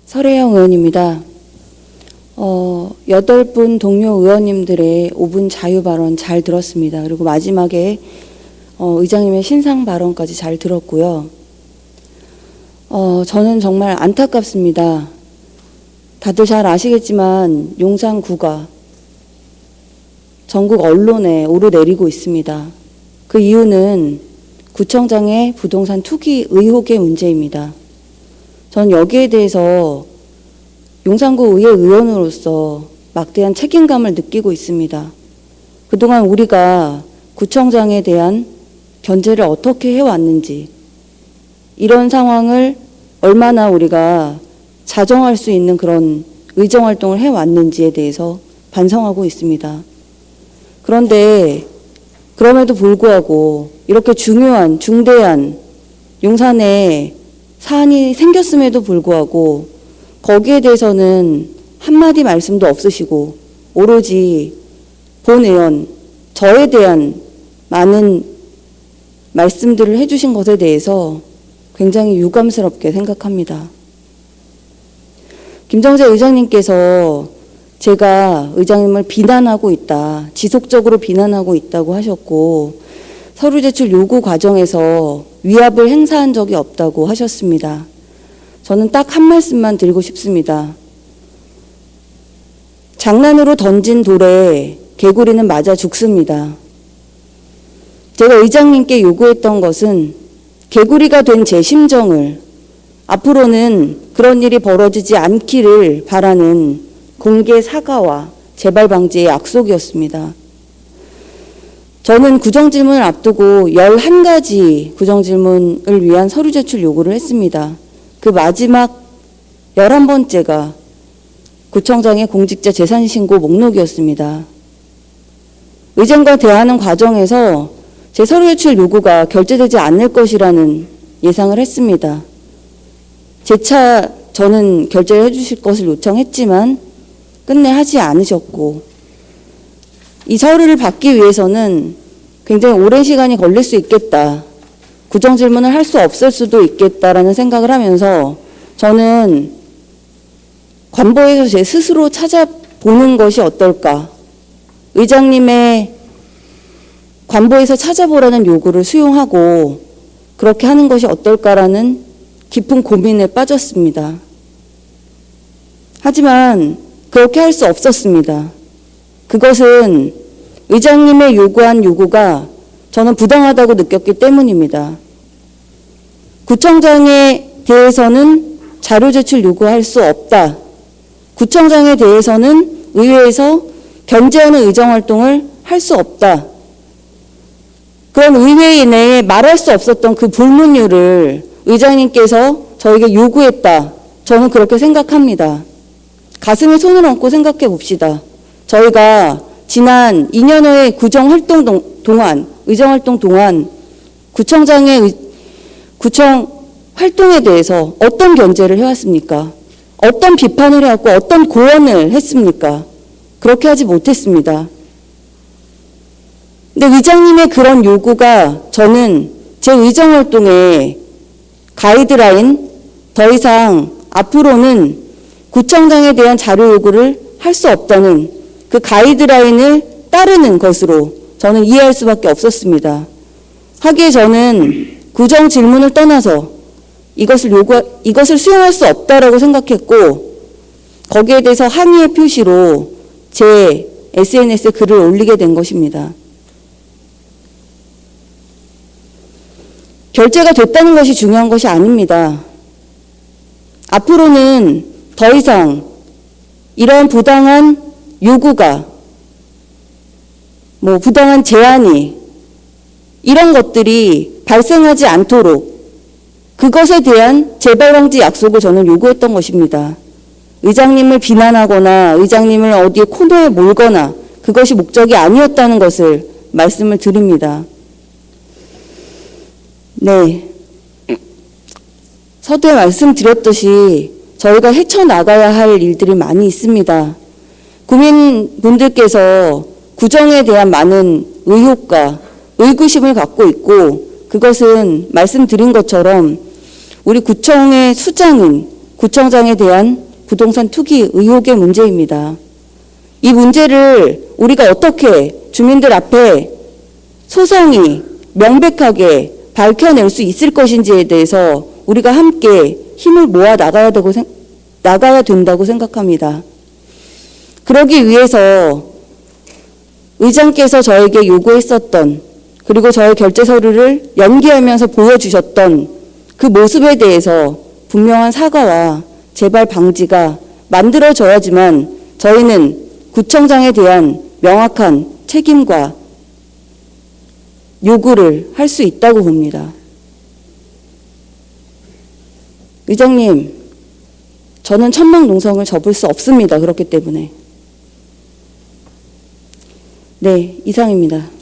설혜영 의원입니다. 8분 동료 의원님들의 5분 자유 발언 잘 들었습니다. 그리고 마지막에 의장님의 신상 발언까지 잘 들었고요. 저는 정말 안타깝습니다. 다들 잘 아시겠지만 용산구가 전국 언론에 오르내리고 있습니다. 그 이유는 구청장의 부동산 투기 의혹의 문제입니다. 전 여기에 대해서 용산구 의회 의원으로서 막대한 책임감을 느끼고 있습니다. 그동안 우리가 구청장에 대한 견제를 어떻게 해왔는지, 이런 상황을 얼마나 우리가 자정할 수 있는 그런 의정활동을 해왔는지에 대해서 반성하고 있습니다. 그런데 그럼에도 불구하고 이렇게 중요한 중대한 용산에 사안이 생겼음에도 불구하고 거기에 대해서는 한마디 말씀도 없으시고 오로지 본 의원, 저에 대한 많은 말씀들을 해주신 것에 대해서 굉장히 유감스럽게 생각합니다. 김정재 의장님께서 제가 의장님을 비난하고 있다, 지속적으로 비난하고 있다고 하셨고 서류 제출 요구 과정에서 위압을 행사한 적이 없다고 하셨습니다. 저는 딱 한 말씀만 드리고 싶습니다. 장난으로 던진 돌에 개구리는 맞아 죽습니다. 제가 의장님께 요구했던 것은 개구리가 된 제 심정을 앞으로는 그런 일이 벌어지지 않기를 바라는 공개 사과와 재발 방지의 약속이었습니다. 저는 구정질문을 앞두고 11가지 구정질문을 위한 서류 제출 요구를 했습니다. 그 마지막 11번째가 구청장의 공직자 재산신고 목록이었습니다. 의장과 대화하는 과정에서 제 서류 제출 요구가 결재되지 않을 것이라는 예상을 했습니다. 재차 저는 결재를 해주실 것을 요청했지만 끝내 하지 않으셨고, 이 서류를 받기 위해서는 굉장히 오랜 시간이 걸릴 수 있겠다, 구정질문을 할 수 없을 수도 있겠다라는 생각을 하면서 저는 관보에서 제 스스로 찾아보는 것이 어떨까, 의장님의 관보에서 찾아보라는 요구를 수용하고 그렇게 하는 것이 어떨까라는 깊은 고민에 빠졌습니다. 하지만 그렇게 할 수 없었습니다. 그것은 의장님의 요구한 요구가 저는 부당하다고 느꼈기 때문입니다. 구청장에 대해서는 자료 제출 요구할 수 없다. 구청장에 대해서는 의회에서 견제하는 의정활동을 할 수 없다. 그런 의회 내에 말할 수 없었던 그 불문율을 의장님께서 저에게 요구했다. 저는 그렇게 생각합니다. 가슴에 손을 얹고 생각해 봅시다. 저희가 지난 2년여의 의정활동 동안 구청장의 구청 활동에 대해서 어떤 견제를 해왔습니까? 어떤 비판을 해왔고 어떤 고언을 했습니까? 그렇게 하지 못했습니다. 근데 의장님의 그런 요구가 저는 제 의정활동의 가이드라인, 더 이상 앞으로는 구청장에 대한 자료 요구를 할 수 없다는 그 가이드라인을 따르는 것으로 저는 이해할 수밖에 없었습니다. 하기에 저는 구정 질문을 떠나서 이것을 수용할 수 없다라고 생각했고, 거기에 대해서 항의의 표시로 제 SNS에 글을 올리게 된 것입니다. 결재가 됐다는 것이 중요한 것이 아닙니다. 앞으로는 더 이상 이러한 부당한 요구가, 부당한 제안이, 이런 것들이 발생하지 않도록 그것에 대한 재발 방지 약속을 저는 요구했던 것입니다. 의장님을 비난하거나 의장님을 어디에 코너에 몰거나 그것이 목적이 아니었다는 것을 말씀을 드립니다. 네. 서두에 말씀드렸듯이 저희가 헤쳐나가야 할 일들이 많이 있습니다. 국민분들께서 구정에 대한 많은 의혹과 의구심을 갖고 있고, 그것은 말씀드린 것처럼 우리 구청의 수장인 구청장에 대한 부동산 투기 의혹의 문제입니다. 이 문제를 우리가 어떻게 주민들 앞에 소상히 명백하게 밝혀낼 수 있을 것인지에 대해서 우리가 함께 힘을 모아 나가야 된다고 생각합니다. 그러기 위해서 의장께서 저에게 요구했었던, 그리고 저의 결제 서류를 연기하면서 보여주셨던 그 모습에 대해서 분명한 사과와 재발 방지가 만들어져야지만 저희는 구청장에 대한 명확한 책임과 요구를 할 수 있다고 봅니다. 의장님, 저는 천막농성을 접을 수 없습니다. 그렇기 때문에. 네, 이상입니다.